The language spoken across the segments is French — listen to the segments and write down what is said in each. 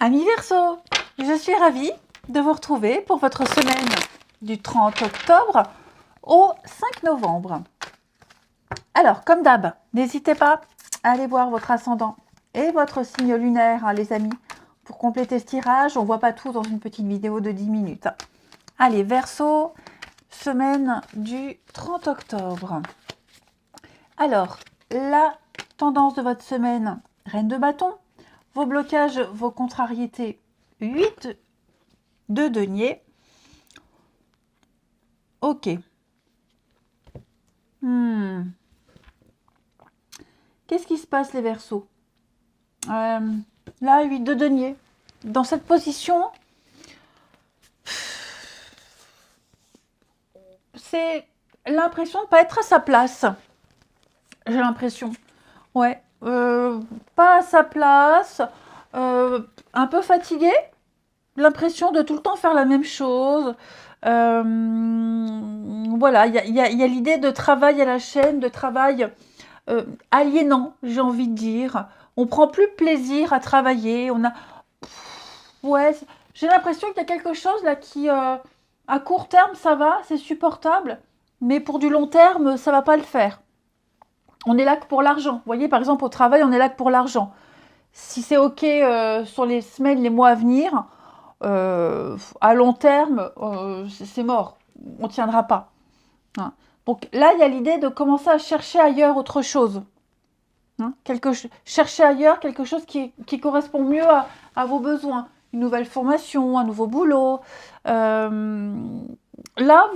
Amis Verseau, je suis ravie de vous retrouver pour votre semaine du 30 octobre au 5 novembre. Alors, comme d'hab, n'hésitez pas à aller voir votre ascendant et votre signe lunaire, hein, les amis. Pour compléter ce tirage, on ne voit pas tout dans une petite vidéo de 10 minutes. Allez, Verseau, semaine du 30 octobre. Alors, la tendance de votre semaine, Reine de bâton. Vos blocages, vos contrariétés, 8 de denier. Ok. Qu'est-ce qui se passe les Verseaux? Là, 8 de denier. Dans cette position, c'est l'impression de ne pas être à sa place. J'ai l'impression. Ouais. Pas à sa place. Un peu fatigué. L'impression de tout le temps faire la même chose. Voilà, il y a l'idée de travail à la chaîne, de travail aliénant, j'ai envie de dire. On prend plus plaisir à travailler. Ouais, j'ai l'impression qu'il y a quelque chose là qui, à court terme, ça va, c'est supportable. Mais pour du long terme, ça va pas le faire. On est là que pour l'argent. Vous voyez, par exemple, au travail, on est là que pour l'argent. Si c'est OK sur les semaines, les mois à venir, à long terme, c'est mort. On ne tiendra pas. Hein. Donc là, il y a l'idée de commencer à chercher ailleurs autre chose. Hein, chercher ailleurs quelque chose qui correspond mieux à vos besoins. Une nouvelle formation, un nouveau boulot. Là,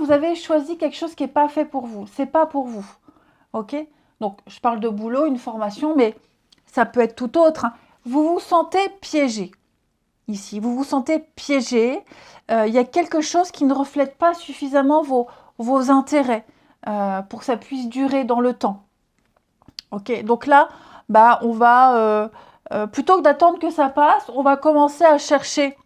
vous avez choisi quelque chose qui n'est pas fait pour vous. C'est pas pour vous. OK ? Donc, je parle de boulot, une formation, mais ça peut être tout autre. Hein. Vous vous sentez piégé. Ici, vous vous sentez piégé. Il y a quelque chose qui ne reflète pas suffisamment vos intérêts pour que ça puisse durer dans le temps. Ok, donc là, bah, on va, plutôt que d'attendre que ça passe, on va commencer à chercher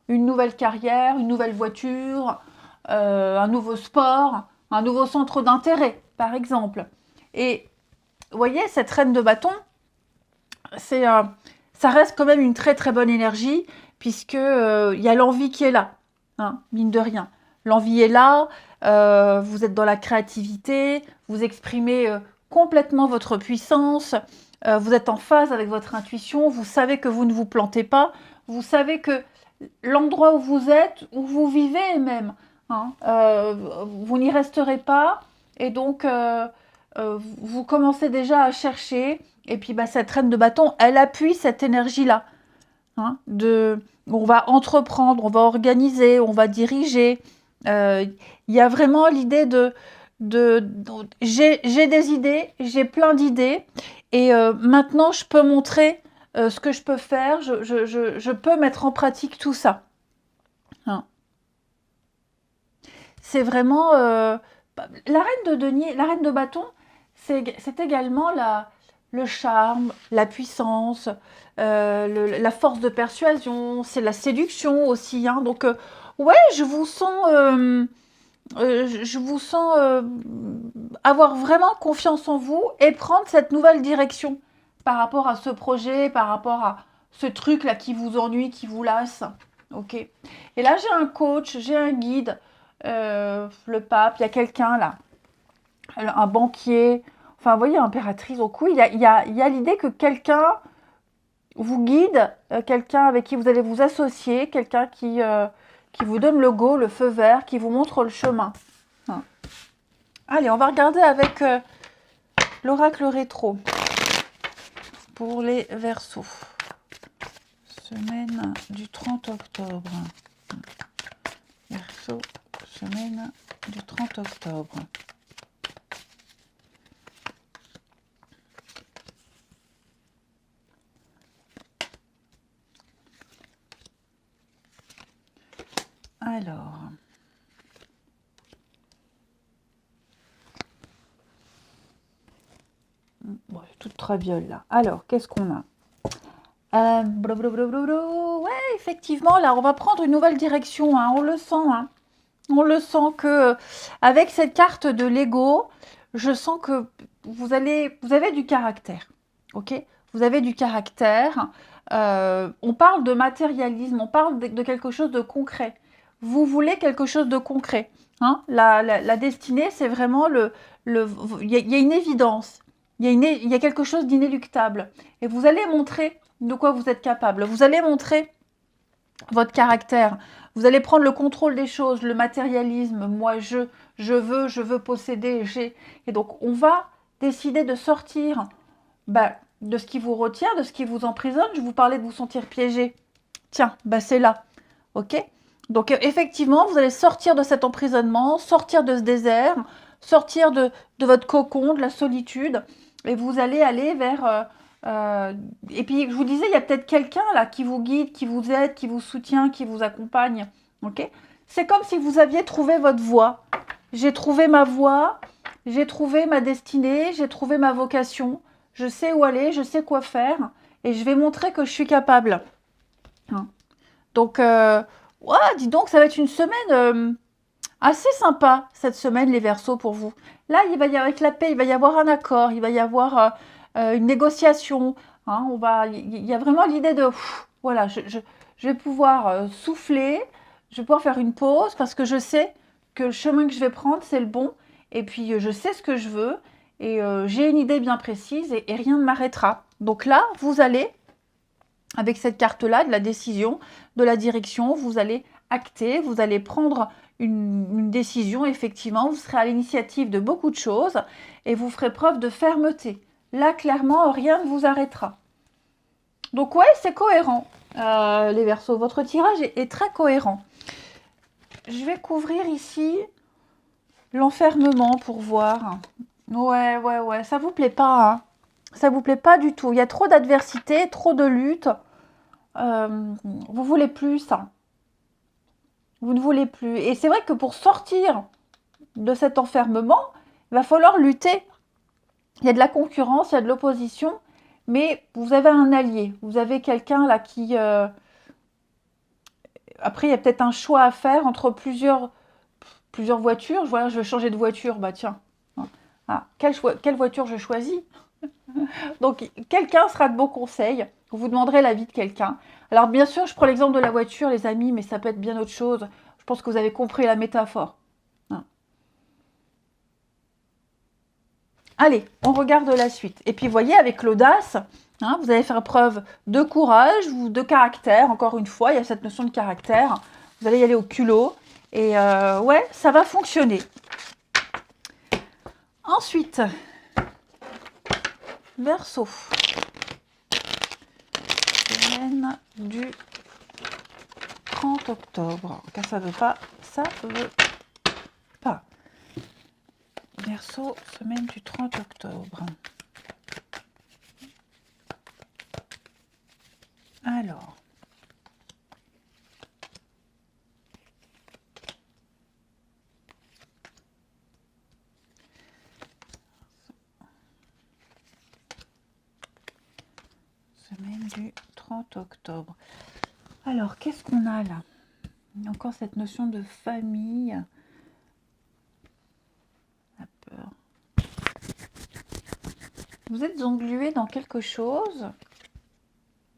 une nouvelle carrière, une nouvelle voiture, un nouveau sport, un nouveau centre d'intérêt, par exemple. Et vous voyez, cette reine de bâton, ça reste quand même une très très bonne énergie, puisque y a l'envie qui est là, mine de rien. L'envie est là, vous êtes dans la créativité, vous exprimez complètement votre puissance, vous êtes en phase avec votre intuition, vous savez que vous ne vous plantez pas, vous savez que l'endroit où vous êtes, où vous vivez même, vous n'y resterez pas, et donc vous commencez déjà à chercher, et puis bah, cette reine de bâton, elle appuie cette énergie-là, on va entreprendre, on va organiser, on va diriger. Il y a vraiment l'idée j'ai des idées, j'ai plein d'idées, et maintenant je peux montrer ce que je peux faire, je peux mettre en pratique tout ça. C'est vraiment la reine de denier, la reine de bâton, c'est également le charme, la puissance, la force de persuasion, c'est la séduction aussi. Donc, ouais, je vous sens avoir vraiment confiance en vous et prendre cette nouvelle direction par rapport à ce projet, par rapport à ce truc-là qui vous ennuie, qui vous lasse. Ok. Et là, j'ai un coach, j'ai un guide, le pape, il y a quelqu'un là, un banquier, enfin, vous voyez, impératrice au cou. Il y a l'idée que quelqu'un vous guide, quelqu'un avec qui vous allez vous associer, quelqu'un qui vous donne le go, le feu vert, qui vous montre le chemin. Allez, on va regarder avec l'oracle rétro pour les Verseaux. Semaine du 30 octobre. Verseau, semaine du 30 octobre. Alors, bon, toute traviole là. Alors, qu'est-ce qu'on a? Ouais, effectivement, là, on va prendre une nouvelle direction. On le sent. On le sent que, avec cette carte de l'ego, je sens que vous avez du caractère. Ok? Vous avez du caractère. On parle de matérialisme, on parle de quelque chose de concret. Vous voulez quelque chose de concret. Hein. La destinée, c'est vraiment il y a une évidence. Il y a quelque chose d'inéluctable. Et vous allez montrer de quoi vous êtes capable. Vous allez montrer votre caractère. Vous allez prendre le contrôle des choses, le matérialisme. Moi, je veux posséder, j'ai. Et donc, on va décider de sortir de ce qui vous retient, de ce qui vous emprisonne. Je vous parlais de vous sentir piégé. Tiens, c'est là. Ok? Donc, effectivement, vous allez sortir de cet emprisonnement, sortir de ce désert, sortir de votre cocon, de la solitude, et vous allez aller vers... et puis, je vous disais, il y a peut-être quelqu'un là qui vous guide, qui vous aide, qui vous soutient, qui vous accompagne. Ok? C'est comme si vous aviez trouvé votre voie. J'ai trouvé ma voie, j'ai trouvé ma destinée, j'ai trouvé ma vocation. Je sais où aller, je sais quoi faire, et je vais montrer que je suis capable. Hein. Donc, dis donc, ça va être une semaine assez sympa, cette semaine, les Verseaux, pour vous. Là, il va y avoir, avec la paix, il va y avoir un accord, il va y avoir une négociation. Hein, il y a vraiment l'idée de, voilà, je vais pouvoir souffler, je vais pouvoir faire une pause, parce que je sais que le chemin que je vais prendre, c'est le bon. Et puis, je sais ce que je veux, et j'ai une idée bien précise, et rien ne m'arrêtera. Donc là, vous allez, avec cette carte-là, de la décision, de la direction, vous allez acter, vous allez prendre une décision, effectivement, vous serez à l'initiative de beaucoup de choses, et vous ferez preuve de fermeté. Là, clairement, rien ne vous arrêtera. Donc ouais, c'est cohérent, les Verseaux. Votre tirage est très cohérent. Je vais couvrir ici l'enfermement pour voir. Ouais, ça vous plaît pas, hein. Ça vous plaît pas du tout. Il y a trop d'adversité, trop de lutte. Vous voulez plus ça. Vous ne voulez plus. Et c'est vrai que pour sortir de cet enfermement, il va falloir lutter. Il y a de la concurrence, il y a de l'opposition, mais vous avez un allié. Vous avez quelqu'un là qui... Après, il y a peut-être un choix à faire entre plusieurs voitures. Voilà, je vais changer de voiture. Bah tiens, quelle voiture je choisis? Donc, quelqu'un sera de bons conseils. Vous demanderez l'avis de quelqu'un. Alors, bien sûr, je prends l'exemple de la voiture, les amis, mais ça peut être bien autre chose. Je pense que vous avez compris la métaphore. Allez, on regarde la suite. Et puis, vous voyez, avec l'audace, vous allez faire preuve de courage ou de caractère. Encore une fois, il y a cette notion de caractère. Vous allez y aller au culot. Et ouais, ça va fonctionner. Ensuite, Verseau. Semaine du 30 octobre. Car ça veut pas. Verseau, semaine du 30 octobre. Alors. Semaine du 30 octobre. Alors, qu'est-ce qu'on a là? Encore cette notion de famille. La peur. Vous êtes englué dans quelque chose.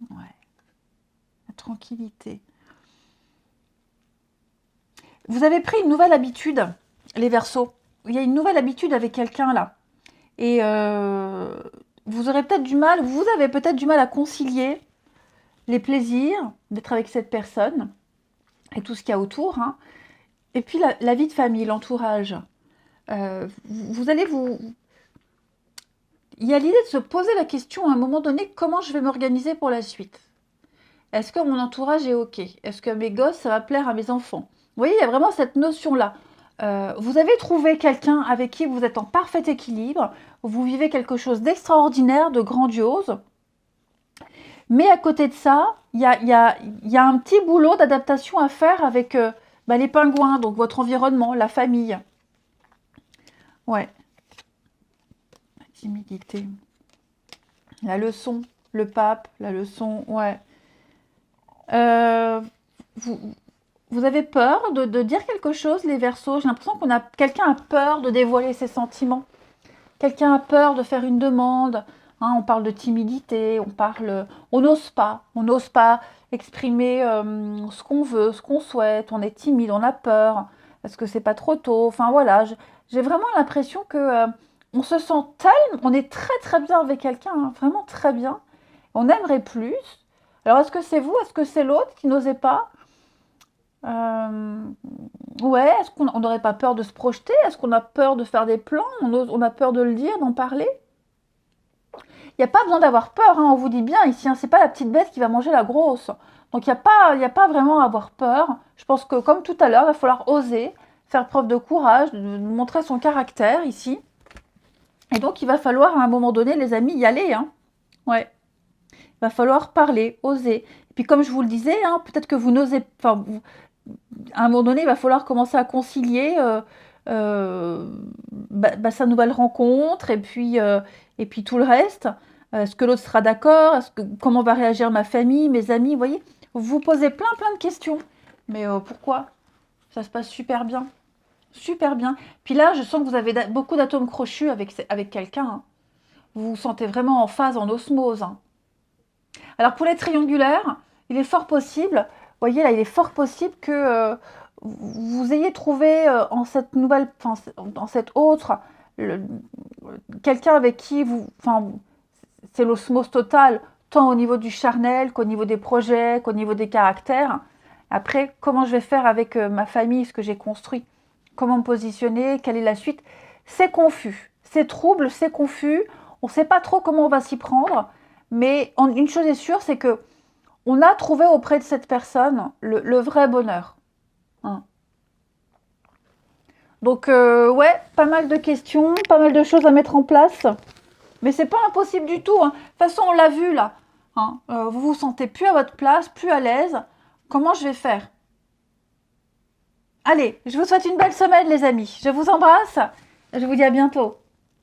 Ouais. La tranquillité. Vous avez pris une nouvelle habitude, les Verseaux. Il y a une nouvelle habitude avec quelqu'un là. Et vous aurez peut-être du mal, vous avez peut-être du mal à concilier les plaisirs d'être avec cette personne et tout ce qu'il y a autour. Hein. Et puis la vie de famille, l'entourage. Vous allez vous... Il y a l'idée de se poser la question à un moment donné, comment je vais m'organiser pour la suite? Est-ce que mon entourage est OK? Est-ce que mes gosses, ça va plaire à mes enfants? Vous voyez, il y a vraiment cette notion-là. Vous avez trouvé quelqu'un avec qui vous êtes en parfait équilibre, vous vivez quelque chose d'extraordinaire, de grandiose, mais à côté de ça, il y a un petit boulot d'adaptation à faire avec les pingouins, donc votre environnement, la famille. Ouais. La timidité. La leçon, le pape, la leçon, ouais. Vous avez peur de dire quelque chose, les Verseaux? J'ai l'impression quelqu'un a peur de dévoiler ses sentiments. Quelqu'un a peur de faire une demande. hein, on parle de timidité, on n'ose pas exprimer ce qu'on veut, ce qu'on souhaite, on est timide, on a peur, parce que c'est pas trop tôt. Enfin voilà, j'ai vraiment l'impression que on se sent tellement, on est très très bien avec quelqu'un, hein, vraiment très bien. On aimerait plus. Alors est-ce que c'est vous, est-ce que c'est l'autre qui n'osait pas? Euh, ouais, est-ce qu'on n'aurait pas peur de se projeter? Est-ce qu'on a peur de faire des plans? On a peur de le dire, d'en parler? Il n'y a pas besoin d'avoir peur, hein, on vous dit bien ici, hein, c'est pas la petite bête qui va manger la grosse. Donc il y a pas vraiment à avoir peur. Je pense que comme tout à l'heure, il va falloir oser, faire preuve de courage, de montrer son caractère ici. Et donc il va falloir à un moment donné, les amis, y aller. Hein. Ouais. Il va falloir parler, oser. Et puis comme je vous le disais, hein, peut-être que vous n'osez, enfin, à un moment donné, il va falloir commencer à concilier sa nouvelle rencontre et puis tout le reste. Est-ce que l'autre sera d'accord? Comment va réagir ma famille, mes amis? Vous voyez, vous vous posez plein de questions. Mais pourquoi? Ça se passe super bien. Super bien. Puis là, je sens que vous avez beaucoup d'atomes crochus avec quelqu'un. Hein. Vous vous sentez vraiment en phase, en osmose. Hein. Alors pour les triangulaires, il est fort possible, vous voyez là, il est fort possible que vous ayez trouvé en cette nouvelle, enfin, dans cette autre, quelqu'un avec qui enfin, c'est l'osmose totale, tant au niveau du charnel qu'au niveau des projets, qu'au niveau des caractères. Après, comment je vais faire avec ma famille, ce que j'ai construit, comment me positionner, quelle est la suite, c'est confus, c'est trouble, c'est confus, on ne sait pas trop comment on va s'y prendre. Mais une chose est sûre, c'est que on a trouvé auprès de cette personne le vrai bonheur. Hein. Donc ouais, pas mal de questions, pas mal de choses à mettre en place. Mais c'est pas impossible du tout. Hein. De toute façon, on l'a vu là. Hein. Vous vous sentez plus à votre place, plus à l'aise. Comment je vais faire? Allez, je vous souhaite une belle semaine les amis. Je vous embrasse. Je vous dis à bientôt.